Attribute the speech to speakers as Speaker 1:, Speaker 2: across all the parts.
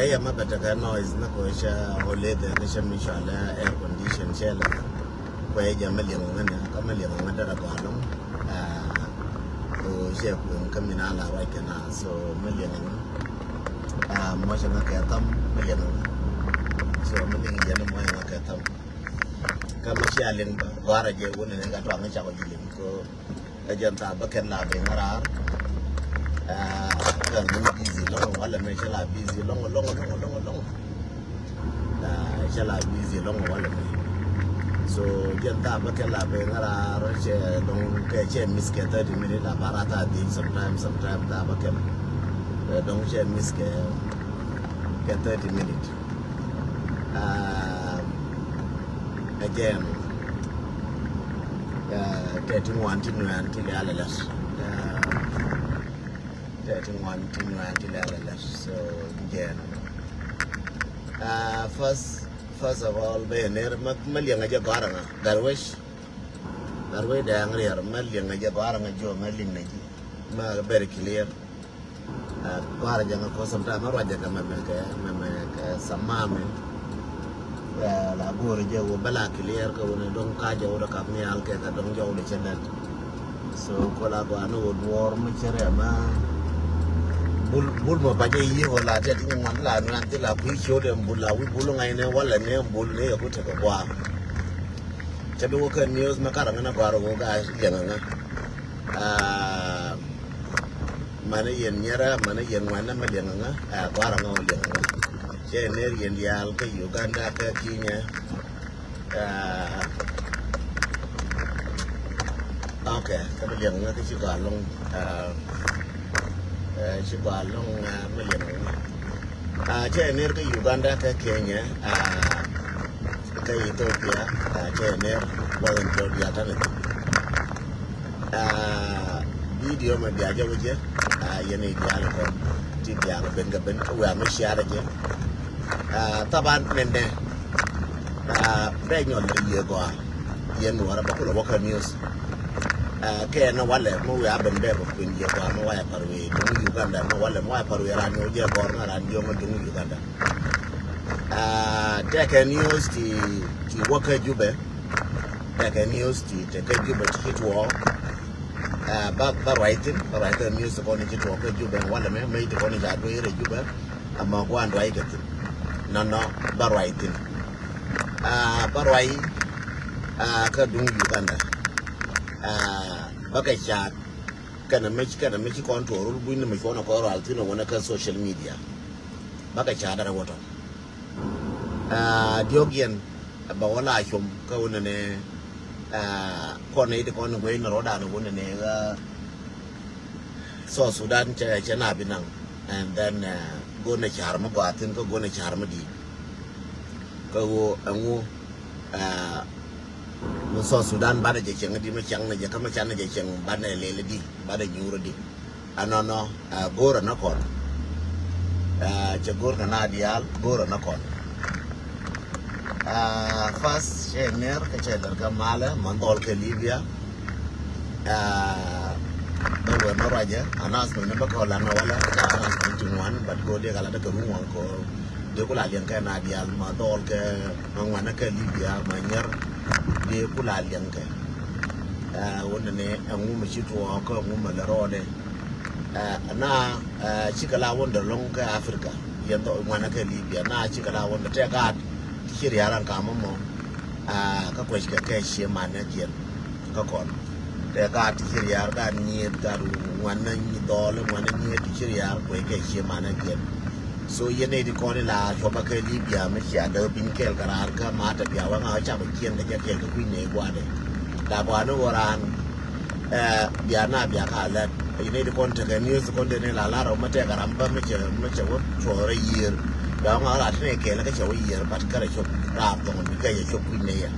Speaker 1: ya mabata ka noise na ko sha holede ka sha mishala air condition shela ko ya jamali ngana kamali ngana da kwalon ko she ko kamina la wa kana so mali ngana mo sha na ka tam mali ngana so mali ngana mo ya ka tam kama shi alin bara je wona ne ga to an sha ko jilin ko ajanta bakan la be ngara kan busy long wala me shala busy long shala busy long wala me so janta bakan la be ngara roche long ke che miske 30 minutes la barata di sometimes da bakan donc che miske 30 minutes again getting one to the less getting one to the less so again first of all be near million aja garanga darwish darwe da ngriar million aja garanga jo million naji ma very clear gar jangan ko sometimes raja ka samame la bore je wo bala clear ko ne don ka jaw da ka mi al ke ka don jaw de chenet so ko la ko anu wor mu chere ma bul mo ba je yi wala te tin man la nan te la ku show de bul la wi bul ngai ne wala ne bul ne ko te ko wa te do ko news ma ka na ko ro ga yana na mana yen nyara mana yen wana ma yana na ko ra ngo yana na che ne yen yal ka Uganda ka Kenya okay ka yen na ka chi ga long chi ga long ma yen che ne ka Uganda ka Kenya ka Ethiopia che ne wa Ethiopia ta ne video ma dia ja wuje yen ne dia ko ti dia ben ga ben wa ma share je taban nende beñol ye go yen wara ba ko waka news ke na wale mo ya ben be ko kun ye go mo wa parwe do Uganda mo wale mo wa parwe ran yo je go na ran yo mo do Uganda take news ti waka jube take news ti take jube ti to ba writing news ko ni ti to ko jube wale me ti ko ni ja do re jube amma ko and wai gatin no barwai tin barwai ka dung Uganda baka chat kana miki control bu ni miki ona ko ral tin wona ka social media baka chat da wato diogen ba wala shum ka wona ne ko ne de ko no go ina roda no wona ne ga so Sudan che na binang and then go na char ma batin ko go na char ma di ko wo angu no so Sudan ba da je cheng di ma chang na je ka ma chan na je cheng ba na le di ba da nyuro di anono gora na kon je gora na dial gora na kon fast chener ka chener ka mala mandol ke Libya bawa naraja anas no ba ko la na wala anas tunuan bat go de kala de ko ruang ko de ko la lian ka na dial ma dol ke ngwana ka Libya ma nyer de ko la lian ka wona ne angu ma chi to ko angu ma la rode na chi kala wonda long ka Africa yendo ngwana ka Libya na chi kala wonda te ga shiri yaran ka mo ka ko shi ka shi ma na jen ka ko te ga ti shirya ga ni ga wannan ni dole wannan ni ti shirya ko ke shi mana ke so yene di ko ni la ko ba ke Libya me shi da bin kel karar ka ma ta biya wa ga cha ba kien da ke ko ku ne gwa de da ba no waran biya na biya ka la yene di ko ta ga ni su ko de ne la la ro ma te garam ba me che wo chore yir da ma la ne ke la ka che wo yir ba ka ra cho ra to ni ke ye cho ku ne ya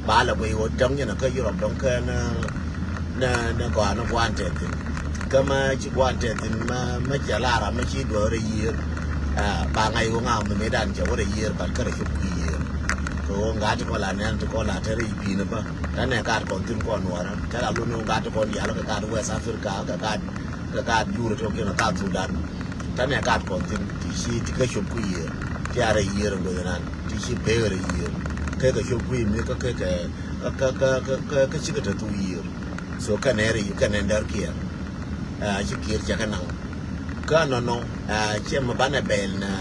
Speaker 1: ba la we wo dong ne ka Europe dong ka na ko ana kwante tin kama chi kwante tin ma chalara ma chi do re yir ba ngai wo ngam me dan che wo re yir ba ka re chu yir ko nga ti ko la nan ti ko la te ri pi na ba ta ne ka ko tin ko no ra ta la lu no ga to ko ya la ka West Africa ka juro to ke na ka Sudan ท่านเนี่ยการก่อนที่ชีที่ก็ชมกุยที่อะไรเยอะเลยนั่นที่ชีเบอร์เยอะเคยก็ชมกุยมีก็ชิคกี้พายตัวเยอะส่วนกันเนี่ยอยู่กันเนี่ยเดอร์เกียร์ชิคกี้พายจะกันนั่งก็นอนเชื่อมาบ้านเบลนะ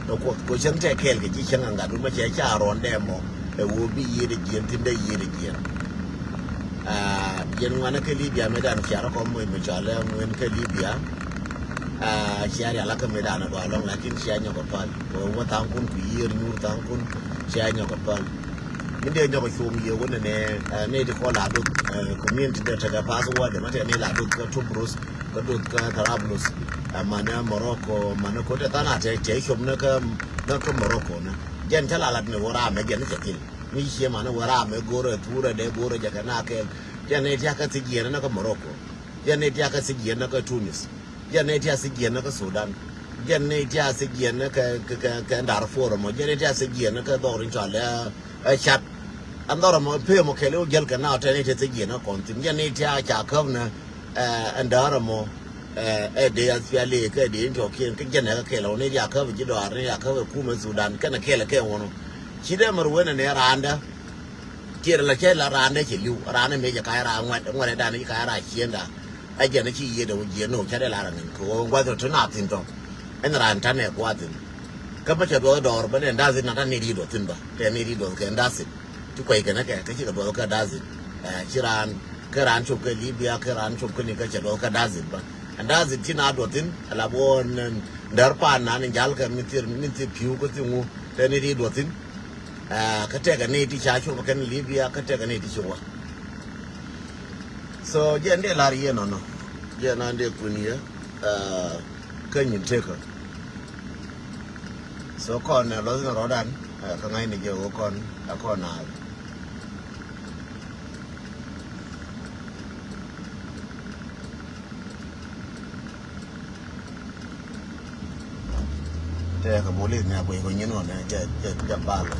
Speaker 1: เราก็ฉันจะเคลกับที่ฉันงานดูมาเชื่อชาร้อนแดมอวูบีเยอะเกียร์ที่ได้เยอะเกียร์ยังวันนั้นเคลียร์ไม่ได้เชื่อเราก็ไม่จ่ายแล้วเงินเคลียร์เชียร์อะไรก็ไม่ได้นะตัวลองลักเชียร์เนี่ยก็พอว่าต่างคนคุยเรื่องต่างคนเชียร์เนี่ยก็พอไม่ได้เนี่ยก็ชมเยอะวันนี้เนี่ยที่เขาหลาดุคอมเมนต์ที่จะพาสว่าเดี๋ยวมันจะเนี่ยหลาดุก็ทุบรุสก็ดุก็ทาราบรุสมันเนี่ยโมร็อกโกมันเนี่ยคนที่ตอนนั้นเจ๊ชมเนี่ยก็โมร็อกโกนะยันฉลาดเนี่ยวราไม่ยันจะกินมีเชียร์มันเนี่ยวราไม่กูเลยทูเลยเดกูเลยจะกันน่าเกลยันเนี่ยที่อาก็สิเกียร์นั่นก็โมร็อกโกยันเนี่ยที่อาก็สิเกียร์นั่นก็ทูนิสยันเนี่ยที่อาสิเกียร์นั่นก็สุดานยันเนี่ยที่อาสิเกียร์นั่นก็ดาร์ฟูร์มั้งยันเนี่ยที่อาสิเกียร์นั่นก็ดอรินชาเลชัดอันดอร์มั้งเพื่อมาเคลื่อนยัลกันน่าจะเนี่ยที่สิเกียร์นั่นก่อนถึงยันเนี่ยที่อาจากเขาเนี่ยอันดาร์มั้งเดียร์ฟิอาลีก็เดียร์ที่โอเคก็ยันเนี่ยก็เคลื่อนเนี่ยจากเขาไปจีดอร์เนี่ยจากเขาไปคู่มาสุดานก็นั่นเคลื่อนวันนู้นชีเดมารู้ว่าเนี่ยร้านเด้อที่เราเช่นร้านเนี่ยเฉลียวร้านเนี่ยไม่จะขายร้านวันด้านนี้ขายร้านเชียนด้าไอ้เจ้าหน้าที่เยอะเดี๋ยวเยอะหนูใช้ได้หลายเงินเขาว่าจะชนะทิ้งตรงไอ้ร้านท่านเนี่ยกว่าทิ้งก็ไม่ใช่ตัวดอร์เป็นด้านสินั่นนี่ดีดทิ้งบ่แต่นี่ดีดแค่ด้านสิทุกคนกันนะแกก็ชื่อตัวก็ด้านสิชื่อร้านก็ร้านชุบก็ลิเบียก็ร้านชุบก็นี่ก็ชื่อตัวก็ด้านสิบ่ด้านสิที่น่าดทิ้งลาบอนเดอร์ปานนั่นจัลกันมิตรผิวก็ทิ้งงูแต่นี่ดีดทิ้งก็เจอกันนี่ที่ชาชุบกันลิเบียก็เจอกันนี่ที่ชัวso jende lari no no jena nde kunia kanyin teka so kon lo zin rodan ka ngai ni je kon akona te ka boli na bo ko nyino na ja balo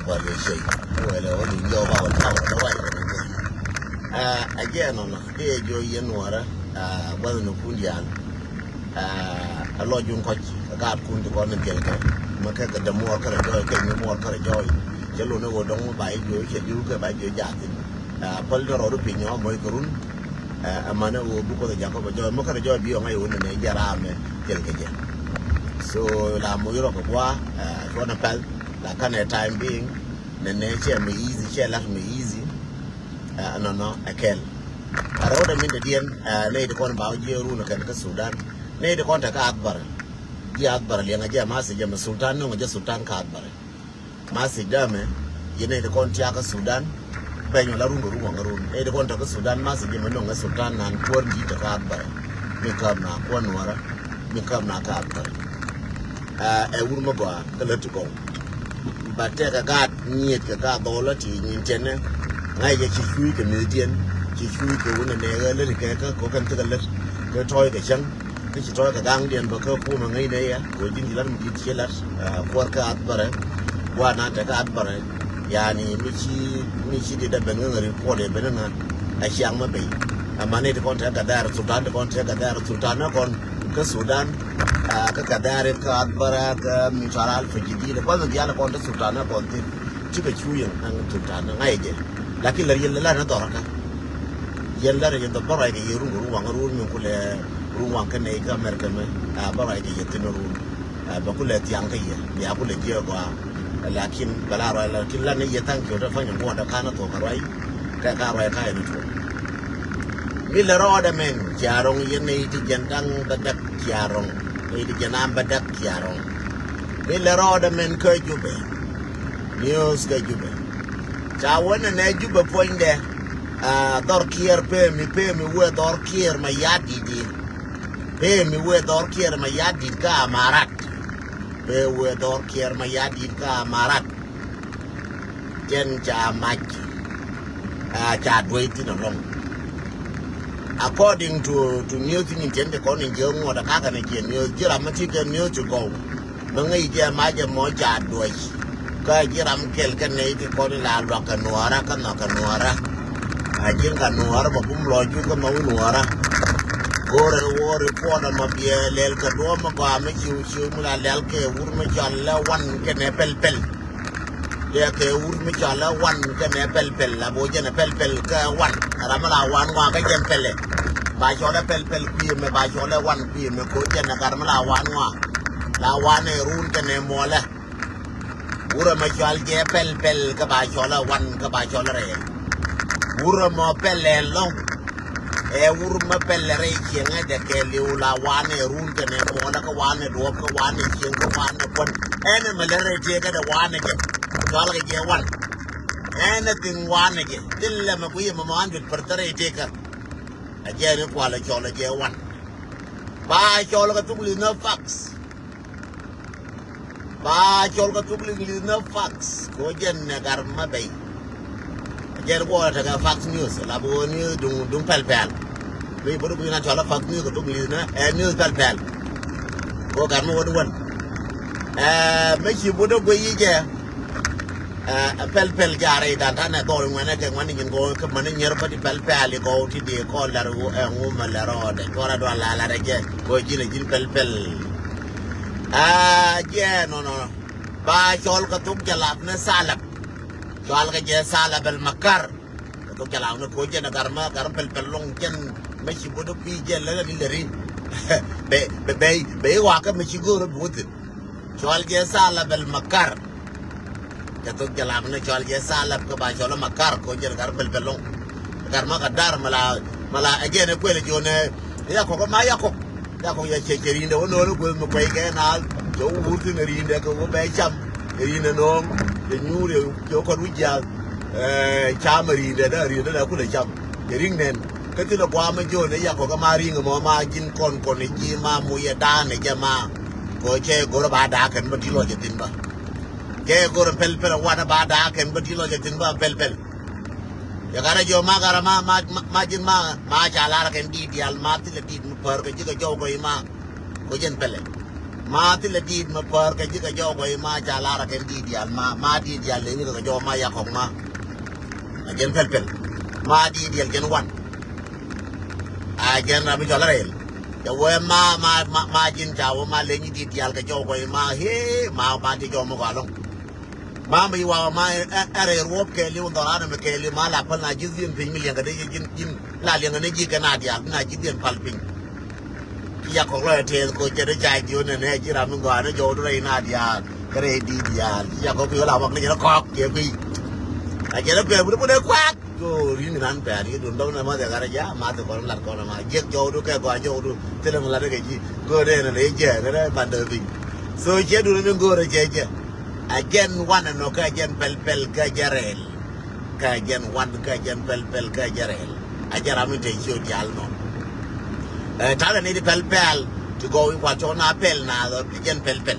Speaker 1: bật cái gì rồi là nó đi vô vào thầu nó quay again nó cái vô yên nữa đó bây giờ nó cũng giàn lo dùng coi gạt cũng được con nên tiền cái mà cái đầm mua cái rồi cái mua cái rồi chứ luôn nó còn đóng bài dưới cái bài dưới giàn thì phần đó rồi bị nhỏ mới cái run mà nó bu có thể giàn có bài rồi mà cái rồi bị ngay uống này giờ ra mà tiền cái gì so làm mỗi rồi qua cho nó phải là cái này time being nên share me easy share life me easy no akel aroda min dian ne de kon bawo jeru no kan ka Sudan ne de kon ta ka akbar le ngaja masi jama sultan no ngaja sultan ka akbar masi dame yene de kon tia ka Sudan benyo la rungo ngarun ne de kon ta ka Sudan masi jama no ngaja sultan nan por di ta ka akbar mi kam na ko nwara mi kam na ka akbar wurma ba kala to go bà trẻ cả gạt nhiệt cả gạt đó là chỉ nhìn chân á ngay cái chỉ chui cái miếng tiền chỉ chui cái vấn đề này lên thì cái có cần cái lên cái trôi cái chân cái chỉ trôi cái gang điện và cái khu mà ngay đây á của chính thì là một cái chế là qua cái át bờ qua nát cái át bờ yani mi chỉ đi đập bên người qua để bên người ai sang mà bị mà này thì con thấy cái đại sultan thì con thấy cái đại sultan nó còn cái Sudan cái kadar cái adbara cái misaral fajidi le kwano dia na konta sultana konti chika chuyen ang sultana ngai je lakin la yella na doraka yella re yendo bara ke yeru ruwang mi kule ruwang kan nei ka merka me bara ke yetin ru ba kule tiang ke ye ya kule je kwa lakin bala ra lakin la ne yetan ke da fanya mo da kana to karai ka rai kai ni to mila roda men jarong yene ti jandang badak jarong ini jangan badak jarong. Bila roda men ke jube, news ke jube. Cawan ne jube point deh. Dor kier pe mi we dor kier ma yadi di. Pe mi we dor kier ma yadi ka amarat. Pe we dor kier ma yadi ka amarat. Jen cha mach. Cha doi ti no long. According to news in India, according to what the Kakan news, Jiramati news to go. Mangaja Maja Moja Dois. Kajiram Kelkanate, Kodila Rakanuara, Kanakanwara. Ajin kan nuara babum loju kan mau nuara gore pona mabie lel ka do ma ba me chiu mula lel ke ur me challa wan ke ne pel ya ke ur me chala wan ke ne pel la bo je ne pel ka wan ramala wan wa ka jen pelle ba chola pel pi me ba chola wan pi me ko je na karmala wan wa la wan e run ke ne mola ura me chal je pel ka ba chola wan ka ba chola re ura mo pel lo e ur ma pelle re chienga de ke liu la wane run ke ne mola ka wane do ka wane chien ka wane pon ene malere je ka de wane ke wala ke wan anything wane ke dilla ma kuye ma 100% te ka ajere kwala chola je wan ba chola ka tugli no fax ba chola ka tugli no fax ko jen ne gar ma bay jer ko ta ga fax news la bo ni dung pel we bodo bu na chola fax news ko tugli na news pel ko gar mo won me chi bodo go yi je pel jare da ta na do ngwana ke ngwana ngin go ke man nyer ba di pel ko ti de ko la ru ngu ma la ro de ko ra do la re je ko jine jin pel je no ba chol ka tuk jalap na salap chol ka je salap al makar ka tuk jalap na ko je na garma gar pel long jen me chi bodo pi je la ni le ri be wa ka me chi go ro but chol je salap al makar jatuh jalan na chol je salap ka ba chol makar ko je gar pel long gar ma ka dar mala aje ne kwele jone ya ko ma ya ko ya che rinde wono no ko mo kwai ke na jo wuti ne rinde ko be cham rinde no de nyure jo ko wija cham rinde da ku le cham ring nen ka ti lo kwa ma jone ya ko ma ring mo ma jin kon ne ji ma mu ye da ne je ma ko che go ba da kan ba ti lo je tin ba ke gor pel wada bada ken batilo je tin ba pel ya gara jo ma gara ma jin ma chala ken di al ma ti le di par ke ji jo ko ma ko jen pele ma ti le di ma par ke ji jo ko ma chala ken di al ma di al le ni ko jo ma ya ko ma jen pel ma di al jen wan jen na mi chala rel ya we ma jin jawo ma le ni di al ke jo ko ma he ma ti jo mo ko long mama yi wa ma are ruop ke li un dollar me ke li ma la pal na jizin pin million ga de jin la li ngane ji kana dia na jizin pal pin ya ko ro te ko je de jai ju ne ji ra mun ga ne jo do re na dia kare di dia ya ko bi la wa ne ko ke bi a je le pe bu de kwa ko ri ni nan pe ri dun do na ma de ga ja ma to ko la ko na ma je jo do ke ko jo do te le la de ke ji ko de ne le je ne ba de bi so je do ne go re je again one no ka jen pel ka jarel ka jen one ka jen pel ka jarel ajara mi te jo jal no tala ni di pel to go in what on apel na jen pel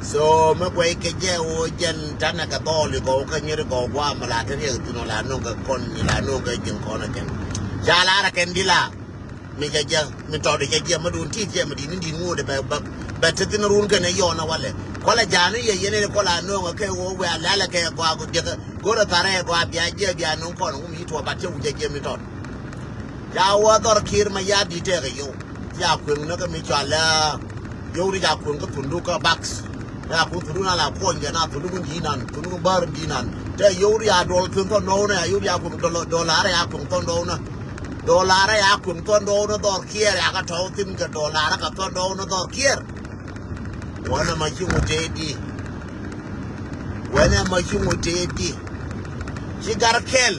Speaker 1: so me ko ke je o jen tana ka toli go ka nyir go wa mala te ye tu no la no ka kon ni la no ka jen kon ken jala ra ken dila mi je mi to de je ma dun ti je ma di ni ngo de ba te tin run ka ne yo na wale kola jani ye yene kola no ke wo we ala ke kwa go de go ra tare go bia je bia no ko no mi to ba te u je mi to ya wa dor kir ma ya di te ga yo ya kun no ka mi chala yo ri ya kun ko tundu ka box ya kun tundu na la ko nge na tundu di nan tundu bar di nan te yo ri ya dol kun ko no na yo ya kun dollar ya kun to no na dollar ya kun to no dor kier ya ka to tin ka dollar ka to no dor kier wana mashingo tedi shigar kel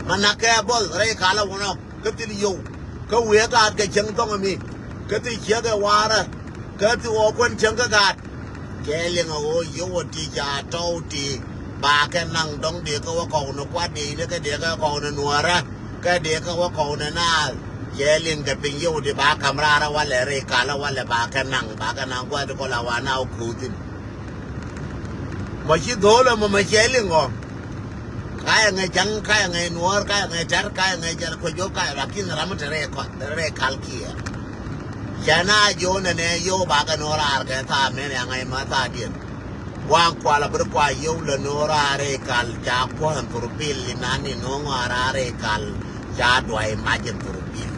Speaker 1: manaka bol re kala wono katil yo ka we ga ga chang tong mi kati chia ga wara kati o kon chang ga ga kele ngo yo ti ja to ti ba ka nang dong de ka wa ko no kwa de ne ka de ka ko no nuara ka de ka wa ko na Yelling the ping you the back camera while a recala while a back and quite a cola now cruising. But she told him, my yelling on Kayang a junk, Kayang a noir, Kayang a jar, Kayang a jalcoyoka, Rakin Ramatare, the recalkia. Jana, John and yo back and all are get a man and I mata did. วางกว่าละบริกว่ายุลโนราเรกัลจากพวกตุรบิลนันนี่น้องอาราเรกัลจะด้วยมาจนตุรบิล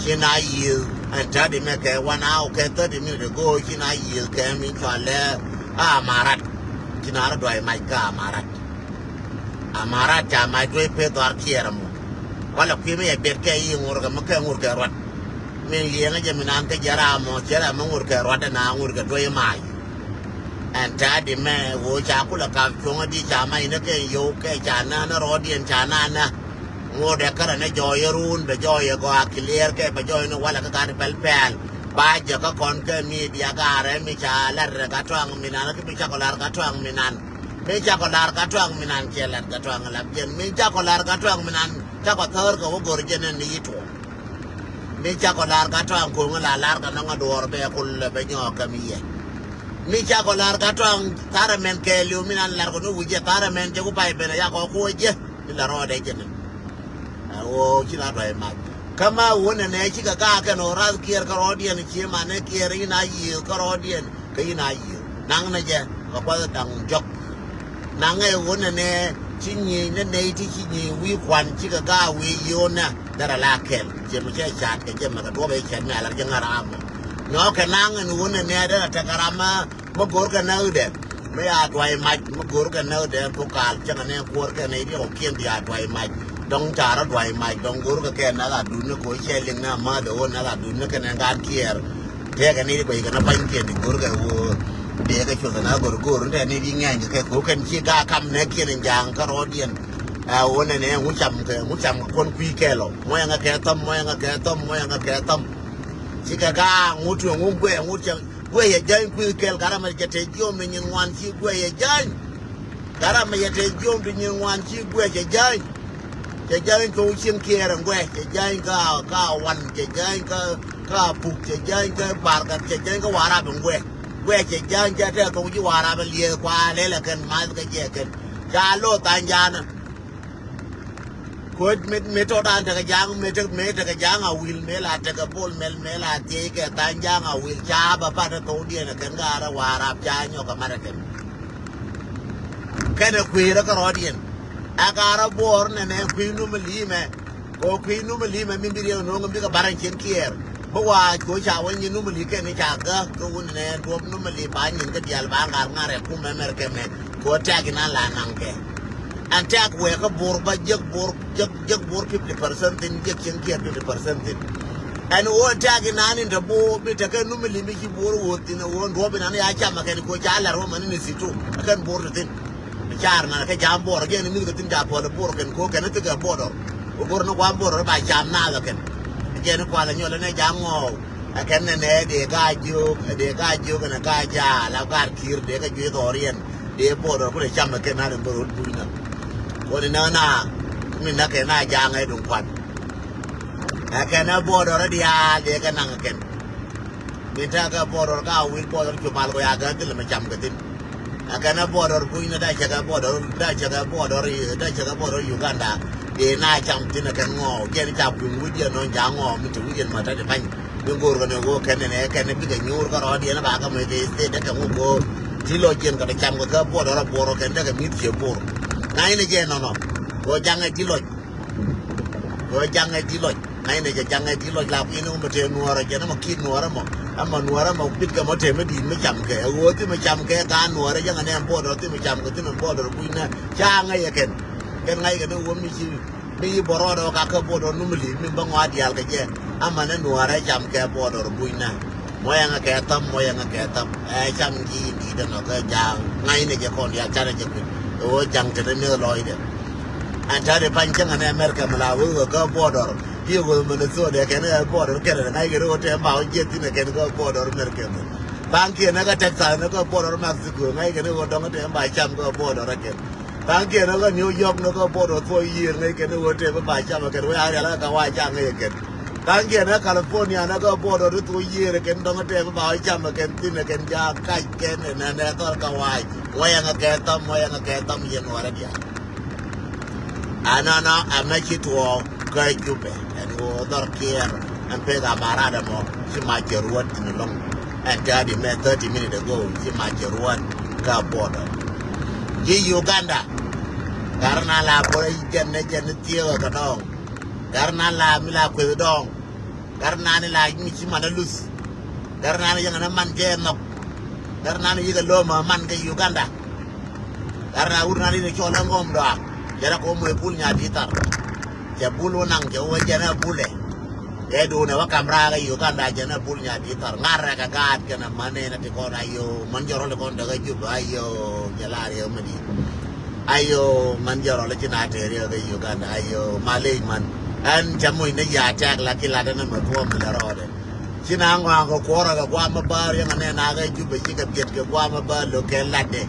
Speaker 1: ชินายิลอันจะดิเมแกวันเอาแค่ตัวดิมิเดโกชินายิลแกมิชวลเลมารัดชินาระด้วยมาก้ามารัดจะมาด้วยเพตอาร์เคียร์มูว่าละพี่ไม่อยากเบ็ดแกยิงงูกับมันแค่งูแกรอดไม่เลี้ยงจะมีน้ำแกจารามเชื่อมันงูแกรอดนะงูแกด้วยไม้อันจะดิแม่โว้จากุลกับช่วงที่จะไม่นึกโยกจานะรอเดียนจานานะงูเด็กกันนะจอยรูนไปจอยก็อักเลียร์แกไปจอยนวัลก็การเปลเปลป้าจะก็คนก็มีเดียการมีชาลาร์กัตวังมินันก็มีชาคลาร์กัตวังมินันมีชาคลาร์กัตวังมินันเชลล์กัตวังลับเจนมีชาคลาร์กัตวังมินันชาคเธอร์ก็ว่ากุรเจนนี่ถูกมีชาคลาร์กัตวังคงลาลาร์กันน้องดอร์เบคุลเบญอกมีมีชาคลาร์กัตวังทาร์เมนเคลิวมินันลาร์ก็นู้วิจทาร์เมนจะกูไปเป็นยาก็คุยเจนี่ลารอได้เจนโอ้ชิลาด้วยมาkama wona ne chika ka ka no raz kier ka rodian chi ma ne kier ina yi ka rodian ka ina yi nang na je ka kwa dang jok nang e wona ne chi ni ne ne ti chi ni wi kwan chika ka wi yo na dara la kel je ma che chat ke je ma ka do be chen na la je ngara ma no ka nang ne wona ne da ta karama mo gor ka na de me a dwai ma mo gor ka na de ko kal cha ne kor ka ne di o kien di a dwai maดงจาระด้วยไม่ดงกูรู้ก็แค่นั่นแหละดูนึกโอยเชลิงนะมาเดี๋ยวนั่นแหละดูนึกกันในการเคียร์เท่กันนี่ไปกันนะไปเคียร์ดิกูรู้ก็โอ้เดี๋ยวก็ช่วยกันนะกูรู้แต่นี่ยิ่งง่ายแค่กูกันชี้ก้าคำเนี่ยเคียร์อย่างก็รอเดียนวันนี้หูจำคนคุยแก่หรอกมวยงาแก่ต้มชี้ก้าหูถ่วงหูเบื่อหูจังเบื่อยันคุยแก่การมันจะเที่ยวมันยังวันชี้เบื่อยันการมันจะเที่ยวมันยังวันชี้เบื่อยันจะย้ายก็เชียงเคียร์งเว้ยจะย้ายก็วันจะย้ายก็ปุกจะย้ายก็บาร์กันจะย้ายก็วาระเป็นเว้ยจะย้ายจะเท่ากับที่วาระเป็นเลี้ยกว่าเลยละกันมาก็แยกกันจาโลตันยานะคนเมทอดานตะกยางเมทกยางเอาวิลเมลาตะกบอลเมลาเจกตันยางเอาวิลชาบะปะตะโตเดียนะกันการวาระจาญก็มาระกันแค่นั้นคุยแล้วก็รอเดียนอาการบวรเนี่ยคุยนุ่มลีแม่ก็คุยนุ่มลีแม่มีเรื่องน้องมีก็บารังเชียนเคียร์เพราะว่าคุยชาววันนี้นุ่มลีแค่ในจากก็วันนี้รวมนุ่มลีบ้านยิงก็เดียร์บางการงานเรื่องพุ่มแม่แค่แม่ก็แจ้งนั่นแหละนังแกอันแจ้งเวก็บวรบ้ายักบวร50% ยักเชียนเคียร์50% อันว่าแจ้งนั่นนี่ระบบมีแต่แค่นุ่มลีมีกี่บวรวัวที่นั่นวันรวมเป็นอันนี้อาจารย์มาแค่คุยจ้าแล้วว่ามันนี่สิทุกแค่บวรที่จาร์นะแค่จามบอร์แค่นี้มีก็ติ้งจ่าพอแล้วบอร์กันโคแค่นั้นตึกกับบอร์ดบอร์นักความบอร์ไปจามหน้าแล้วกันแค่นั้นกว่าแล้วเนี่ยแล้วเนี่ยจามงอแค่นั้นเนี่ยเด็กก็อยู่กันก็จ่าแล้วก็คีร์เด็กก็อยู่ตัวเรียนเด็กบอร์ก็เลยจามแค่นั้นบอร์บุญนะวันนี้น่ามีนักแค่น่าจางให้ดวงควันแค่นั้นบอร์ระดีอาเด็กก็นั่งกันมีท่าก็บอร์ก็วิ่งบอร์จุ่มมาแล้วก็ยากันที่เราไม่จำกันทิ้งอาณาบอร์คุยน่าได้เช็คบอร์ยูกันดาเดี๋ยวน่าจำที่นักงอแค่นี้จับปุ่มวิดีโอน้องจางงอมันจะวิดีโอมาได้ไหมดึงกูกันเนี่ยกูแค่นี้พี่ก็ยูก็รอเดียนะบ้าก็ไม่ได้สเตย์ก็งูที่โลจินก็ได้จำก็บอร์แค่นี้ก็มีเสียบอร์นั่นนี่เจนnoก็จังไงที่โลนั่นนี่จะจังไงที่โลลาพี่นุ่มมาเทนัวอะไรเจนมาคิดนัวแล้วมั้งนัวแล้วมาปิดกับมาเทไม่ดีไม่จำแกโอ้ที่ไม่จำแกการนัวอะไรยังไงเนี่ยบอร์ที่ไม่จำก็ที่นั่นบอร์คุยนะช่างไงกันไงกันเนี่ยว่ามีบอร์เราก็บอร์นุ่มลีมีบางวันเดียวกันเจ้ามันนั่นนัวอะไรจำแกบอร์คุยนะมวยงาแกตั้มจำกี่ดีแต่เราก็จังไงเนี่ยจะคนอยากจะจะเป็นโอ้จังจะได้เนื้อลอยเดียอันที่ได้พันจังในอเมริกามาแล้วก็บอร์ที่กูมันสู้เด็กแค่นี้บอร์แค่ไหนก็รู้ที่มาเยอะที่ไหนแค่นี้ก็บอร์อเมริกาบางทีนั่นก็เท็กซัสนั่นก็บอร์เม็กซิโกไงแค่นี้ก็ต้องที่มาจำก็บอร์แค่บางทีนั่นก็นิวยอร์กนั่นก็บอร์ตัวยี่ไงแค่นี้ก็ที่มาจำแค่ว่าอะไรก็ว่าจังไงแค่บางทีนั่นแคลิฟอร์เนียนั่นก็บอร์ตัวยี่แค่ต้องที่มาจำแค่ที่นั่นแค่ยาใกล้แค่นั้นนั่นก็ว่ายังแค่ตั้มยังว่าอะไรเดียวอันนั้นไม่คิดว่าก็ยุบไปอันนี้ดอร์เคียร์อันเป็นการมาราดมอที่มาเจอรวดที่นี่ลงอันจะดีแม่30 minutes agoที่มาเจอรวด ka border ji Uganda karena la boy jenne tiyo ka dong karena la mila ko dong karena ni la ni ci mana lus karena ni yang na man je nok karena ni yiga lo ma man ga Uganda karena urna ni ci ona ngom do jara ko moy pul nya ditar je bulu nang je o jana bule e do ne wa kamra ga Uganda jana bul nya ditar ngara ka gat kana mane na ti ko na yo man joro le kon daga jub ayo jalari yo madi ayo man joro le ci na te re ga Uganda ayo malay man an jamoy ne ya tak la ki la dana ma ko ma la rode ci na ngwa ko ko ra ga kwa ma ba ya ne na ga jub ci ga biet ga kwa ma ba lo ke ladde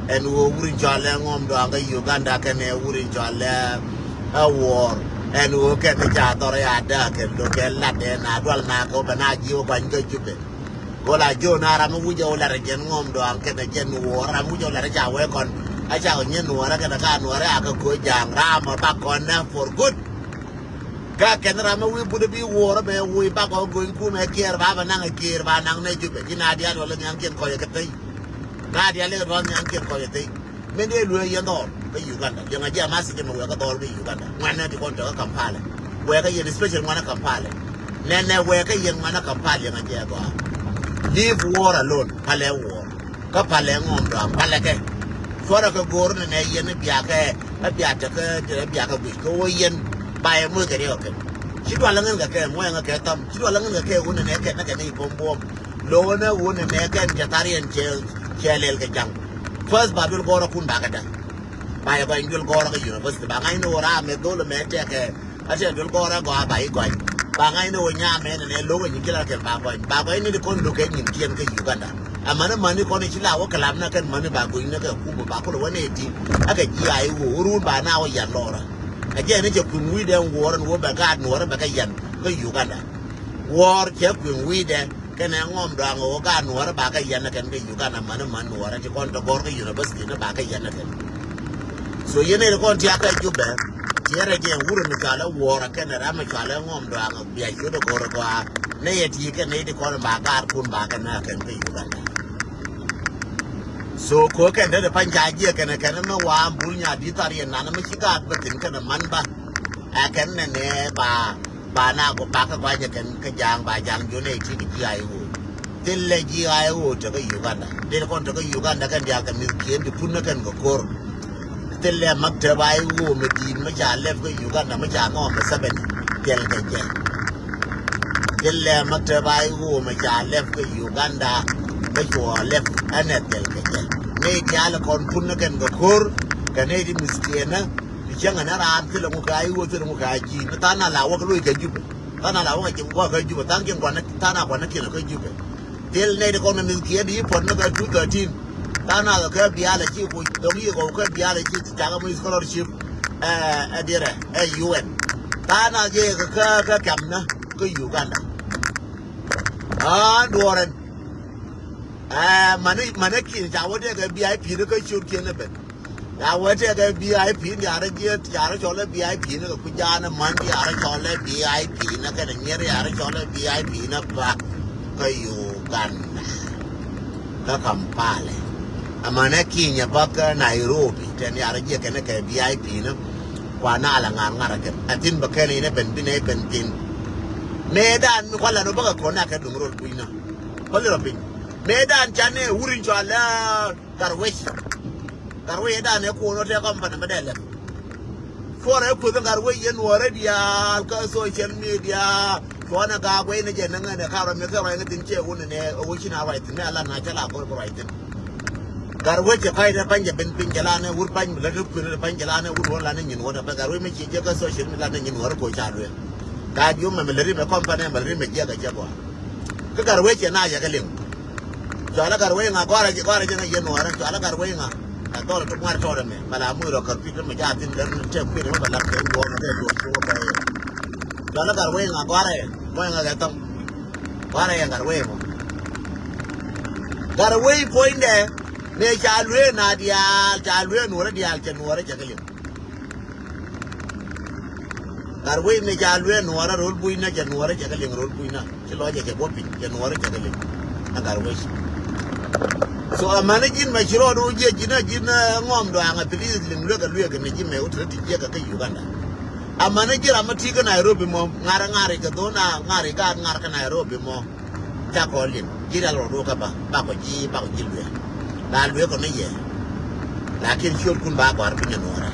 Speaker 1: en wo wuri jole ngom do ga Uganda ka ne wuri jole a war en wo ke ne ja to ya da ke lo ke ladde na dwal na ko ba na ji wo ban ga jubbe gola jo na ra mu jo la re gen ngom do an ke ne gen wo ra mu jo la re ja we kon a ja ko nyen wo ra ga ka no ra ka ko jang ra ma ba kon na for good ga ken ra ma wi bu de bi wo ra be wi ba ko go ku me kier ba nang kier ba nang ne jubbe ina dia do le nyang ken ko ye ke tai na dia le do nyang ken ko ye tai me de lu ye no ga Uganda yang aja masih ke mo ga do ga Uganda ngana di kon to Kampala we ga ye special ngana Kampala nene we ga ye ngana Kampala yang aja go leave war alone pale war ka pale ngom do pale ke fora ka gor ne ye ne bia ke bia ta ke bia ka bi ko yen ba mo ga yo ke chi do la ngin ga ke mo nga ke tam chi do la ngin ga ke un ne ke na ke ni bom bom lo na un ne ke ja tarien che lel ke jang first babul gor kun ba ga da ba ya ba ingul gor ga university ba ngai no ra me do le me te ke a che dul gor ga ba i ko ba ngai no nya me ne lo ga ni kila ke ba ko ni kon do ke ni kien ke Uganda amana mani ko ni chila wo kalam na kan mani ba go ni ka ku ba ko wo ne ti aka ji ai wo ru ba na wo ya lora aje ne je kun wi den woran wo ba ga no ra ba ka yan ko Uganda war che kun wi den ke ne ngom do ngo ga no ra ba ka yan kan ke Uganda man no ra ti kon to gor ke university na ba ka yan kan so yene ko ti aka jube ti re je wuro ni kala war ke ne ra ma kala ngom do ngo bi ai do gor ko ne ye ti ke ne ti kon ba ga kun ba ka na kan ke Uganda so ko kan da panja je kan ma wa bunya di tari na na mi ga batin kan man ba a kan ne ba na ko ba ka ba je kan ka jang ba jang jo ne ti ji ai wo tille ji ai wo to ga Uganda de kon to ga Uganda kan dia kan mi kien di punna kan ko kor tille makta ba ai wo mi di ma ja lef ga Uganda ma ja ngom ba saben tel ga je tille makta ba ai wo ma ja lef ga Uganda ba ko lef ana tel ga je ne ya la kon punna kan ga kor ka ne di miskiena di janga na ran tille mu ga ai wo tille mu ga ji ta na la wa ko ga jube ta na la wa ga jube tan ken kwa na ta na kwa na ken ga jube tel ne de kon mi kieni di pon na ga 213 ta na ga biya la ci ko do yi ko biya la ci ta ga mu scholarship dire UN ta na je ka kam na ko Uganda doran mane ki ja wote ga VIP ne ka shur ke ne ben ya wote ga VIP ne ara je ya ra chole VIP ne ku ja na man ya ra chole VIP ne ka ne ya ra chole VIP ne ba ka Uganda ka Kampala amane ki nya ba ka Nairobi te ne ara je ke ne ka VIP ne kwa na la ngara ke atin ba ke ne ben bi ne ben tin medan ko la no ba ko na ka dum rol buina ko le robin medan chane wurin jwala garwe da ne ko no te company medele fore ko da garwe yen wore dia ka social media ko na ga gwe ne je nan ne ka ro me ka ro ne tin che won ne o shi na right ne ala na chala ko right garwe che kai da panje ben pin jala ne wur pan la ko ne pan jala ne wur wala ne nyin wona ba garwe me che je ka social media ne nyin wor ko cha do ka ju me le ri me company me ri me je ga je ko ka garwe che na ya ga lim jala garwe nga gwara je na yen wara jala garwe nga a to to mar to me mala mu ro ka pi me ja tin dan che pi me bala ke wo na de do ko ba jala garwe nga gwara mo nga ga tam gwara ya garwe mo garwe poinde ne jalwe na dia jalwe no ra dia che no ra je galim garwe ne jalwe no ra rol buina je no ra je galim rol buina che lo je ke bo pi je no ra je galim garwe so managing ma chiro do je jina ngom do anga please lim lo ga luye ga ne jime utre ti je ga Uganda a manager amati ga Nairobi mo ngara ga do na ngari ga ngar ka Nairobi mo ta ko lim jira lo do ka ba ko ji luye la luye ko ne ye lakin shur kun ba gwar pinya nora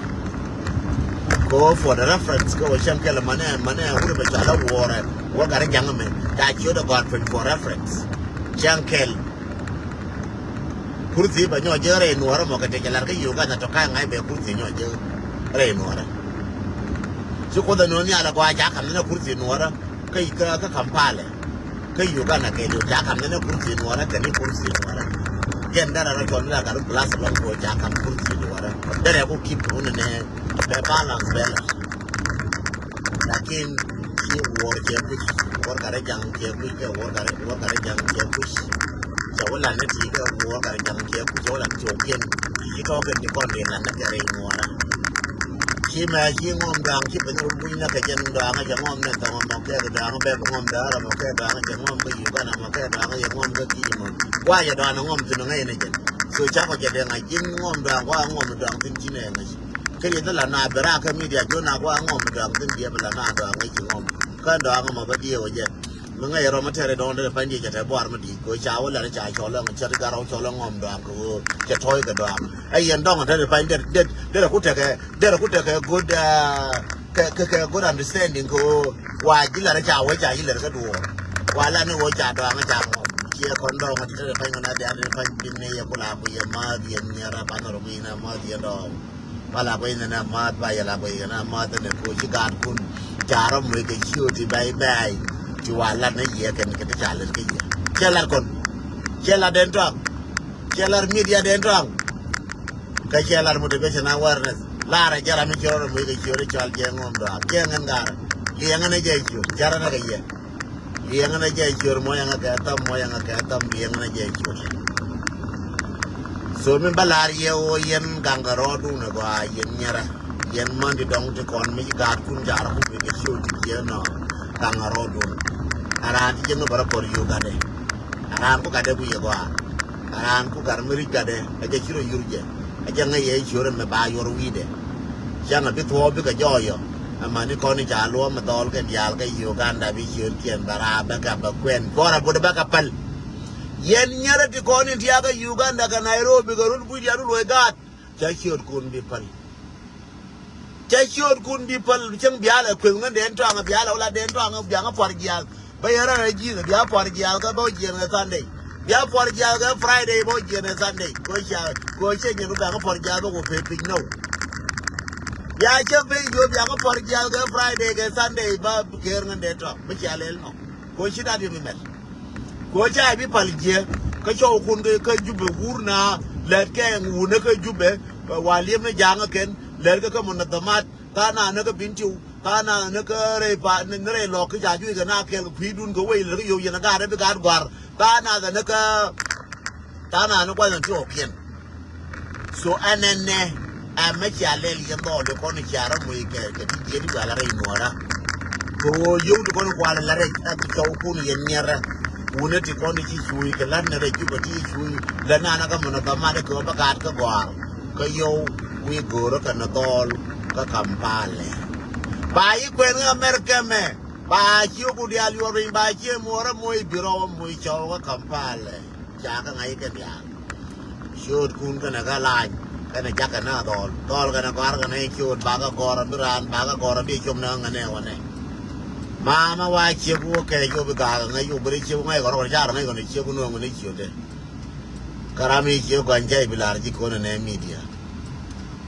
Speaker 1: go for the reference go sham kala mane uru ba chala wore wa ga jang me ta chiyo da god for reference jankel kursi ba nyo je re nora mo ka te kala ka Uganda to ka ngai be kursi nyo je re nora su ko da no ni ala kwa ja kam na kursi nora kai ka Kampala kai Uganda kai do ja kam na kursi nora ka ni kursi nora yen dara na ko na ga plus lo ko ja kam kursi nora dara ko keep on ne be balance lakin si war je war ka jang je ke war ka jang je so wala ne ti ga war ka jang je so wala ti o ken ki ko ke ni ko ne na ka re nora si ma si ngom dang si ben ru na ka jen dang ga ngom ne ta ngom ke dang be ngom da ra mo ke dang ga ngom ke yu ga na mo ke dang ga ngom ke ki mo wa ya da ngom tu ngai ne jen so cha ko je de ngai jin ngom dang wa ngom dang tin chi ne ngai ke ye da la na bra ka media jo na wa ngom dang tin dia bla na dang ngai chi ngom ka dang mo ba dia o je mo ngai ro ma tere don de pa ndi je ta bor ma di ko cha wala cha cho la cha ga ro cho la ngom dang ko che thoi ga dang ai yen dong ta de pa de ku te ke good ke good understanding ko wa ji la cha wa cha ji la ka do wa la ne wo cha dang cha mo che kon dong ma te pa ngona de ade pa din ne ya kula bu ya ma di ya ra pa no mi na ma di do wala ko ina na ma ba ya la ko ina ma de ne ko ji ga kun cha ro mo ke chiu ti bai ti wa la ne ye ke ni ke cha le ke ye che la kon che la den tong che la media den tong ka che la motivation awareness la ra jara mi choro mo ke chiu ri chal je ngom do ke ngan gar li ngan je chiu jara na ke ye li ngan je chiu mo yang ka tam li ngan je chiu so min balar ye o yen gangaro du na ba yen nyara yen man di dong te kon mi ga kun jara ku ke chiu ti ye no gangaro du aran ti jeno bara por Uganda de aran ko gade bu ye go aran ko gar mi gade e je chiro yurje e je nga ye chiro me ba yor wi de jana bi to bi ka joyo amani ko ni ja lo ma dol ke dial ke Uganda bi chiro kien bara ba ka ba kwen bora bu ba ka pal yen nyara ti ko ni tiya ga Uganda ka Nairobi ga rul bu ya rul gat cha chiro kun bi pal cha chiro kun bi pal chang biala kwen nga den to nga biala wala den to nga bianga por gial bayara na ji bia por gial ka bo ji na Sunday bia por gial ka Friday bo ji na Sunday ko che ni ba ka por gial ko pe pin no bia che be yo bia ka por gial ka Friday ka Sunday ba ker nga de to ba cha le no ko shi da bi mel ko cha bi pal je ka cho kun ka jube wurna le ke ngu na ka jube waliem na janga ken le ka mo na tamat ta na ka bintiu kana na ka re pa ne re lo ka ja ju ga na ke phi dun ko we le yo na ga re ga gwar kana da na ka ta na kwa na jo pien so anene a me cha le li do de ko ni cha ra mu ke ti je di ga la re no ra ko yo de ko no kwa la re ta ko ko ni nyera una ti ko ni chi chui ke la na re ju ba ti chui la na ka mo na ba ma de ko ba ka gwar ko yo we go ro ka na tol ka Kampala ba yi kwen America me ba chi ku dia li ori ba chi mo ra mo biro mo cho ka Kampala cha ka ngai ka dia shod kun ka na ga la ka na ja ka na dol ka na gar ka na shod ba ka gor duran ba ka gor bi chum na ngane wane mama wa chi ku ke yo bi ga ngai yo bri chi ngai gor ja ngai ko ni chi ku no ngani chi de karami chi ko anjai bilar ji ko na media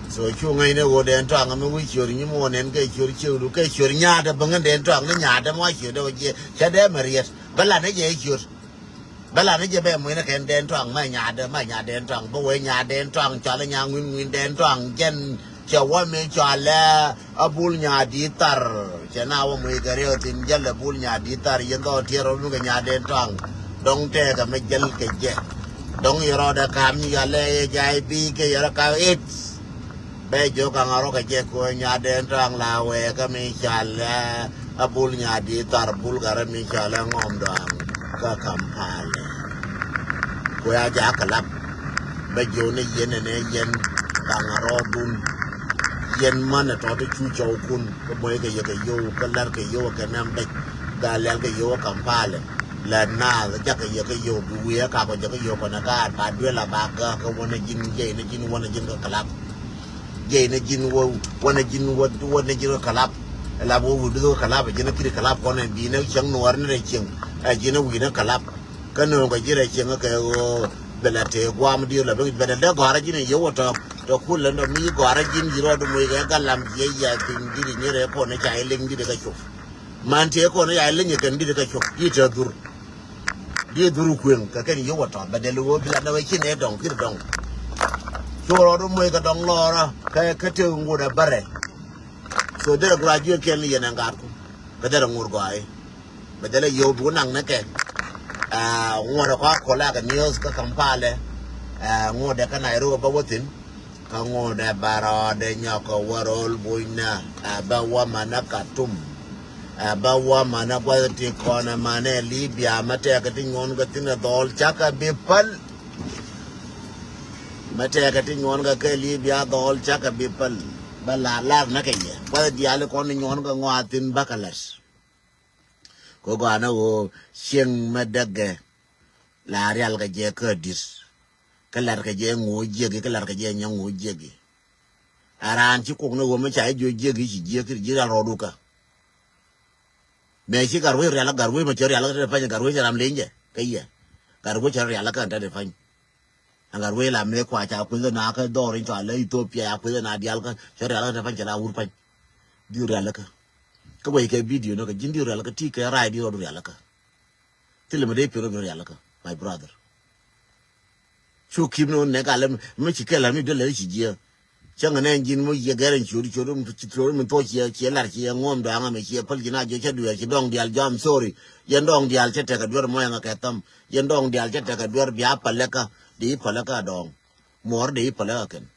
Speaker 1: so chu ngai ne wo den tang me wi chur ni mo nen ke chur lu ke chur nya da bang den tang ne nya da mo chur da je cha de mariet bala ne je chur bala ne je be mo ne ken den tang ma nya den tang bo we nya den tang cha la nya ngin den tang jen cha wa me cha la abul nya di tar cha na wa mo ga re tin jel abul nya di tar yen do ti ro lu ga nya den tang dong te ga me jel ke je dong yoro da kam ya le jai bi ke yoro ka it be jo ka ngaro ka je ko nya den tang la we ka mi chala abul nya di tar bul gara mi chala ngom dang ka Kampala ko ya ja kalap ba jo ne yen ne yen bangaro dun yen man to de chu chou kun ko moy ke ye ke yo ka lar ke yo ka nam de ga lel ke yo Kampala la na ja ke ye ke yo bu ye ka ko ja ke yo ko na ka ba dwe la ba ka ko wona jin ye ne jin wona jin ka kalap ye ne jin wo wona jin wona jin ka kalap la bo wu do kalap jin ki kalap ko ne bi ne chang no war ne ching a jin wi ne kalap ka no ko jire ching ka o bela te gwa mu di la be bela de gara jin ye wo to kula no mi gara jin jiro do mo ye ga lam ye ya tin di ni re ko ne cha ile ngi de ka chu man te ko ne ya ile ni kan di de ka chu yi ta dur di duru kwen ka kan ye wo to ba de lo bi la na we chin e dong ki dong choro do mo ka dong lo ra ka te ngu da bare so de graduate ken ye na ngar ku ka de ngur go ai ba de yo bu nang na ke ngora ko la ka news ka Kampala ngode ka Nairobi ba wotin ka ngode baro de nyako warol buina ba wa mana katum ba wa mana kwa ti kona mane Libya mate ka ti ngon ga tin dol chaka bipal mate ka ti ngon ga ke Libya dol chaka bipal ba la na ke ye kwa diale ko ni ngon ga ngwatin bakalas ko ga na o sieng medage la real ga je ka dis kalar ka je ngo jegi kalar ka je nyang ngo jegi aran ci ko no wo cha jo jegi ci je ki ra rodu ka me ci garwe real garwe ma ci real ka fa garwe ram lenje kayya garwe ci real ka ta de fa garwe la me kwa cha ku na ka do rin cha le Ethiopia ku na dial ka ci real ka fa la ur pa di real ka wai ka video no ka jindi real ka ti ka ra di ro real ka tilme de pero real ka my brother chu kim no ne ga le me ci ke la mi de le ci je chang ne jin mo ye ga ren chu mi to ci la ci ngom da nga me ci pal ji na je che du ci dong dial jam sorry yen dong dial che te ka dur mo nga ka tam yen dong dial che te ka dur bia pale ka di pale ka dong mor di pale ka ken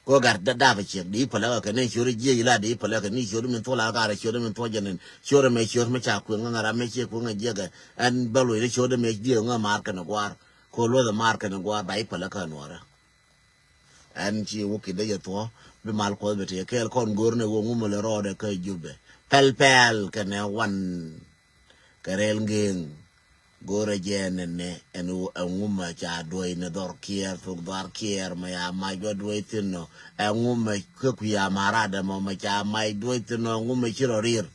Speaker 1: ko gar da ba ci di pale ka ne chu ri je la di pale ka ni chu mi to la ga ra chu mi to je ne chu me cha ku nga ra me che ku nga je ga an ba lu ri chu de me di nga mar ka na gwar ko lo da marka na gwa bai pala ka nora an ci woki da ya to be mal ko be te kel kon gorne wo ngumo le rode ka jube pel ka ne wan karel ngeng gore jene ne en nguma cha doy ne dor kier fu dor kier ma ya ma go doy tinno nguma ko ku ya marada ma cha mai doy tinno nguma chirorir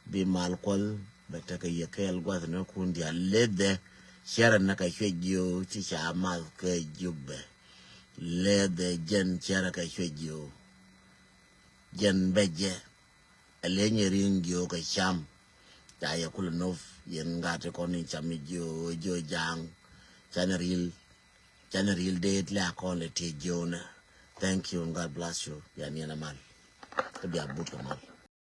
Speaker 1: be mal ko be te ka ye kel gwa ne kun dia lede Sharon na ka shwejo ci chama ka jubbe le de jen chara ka shwejo jen beje alenye ringyo ka cham ta ya kulnof yen ngate ko ni chamijo jo jang chanaril date la ko le te jona thank you and God bless you yani na mal to be a book mal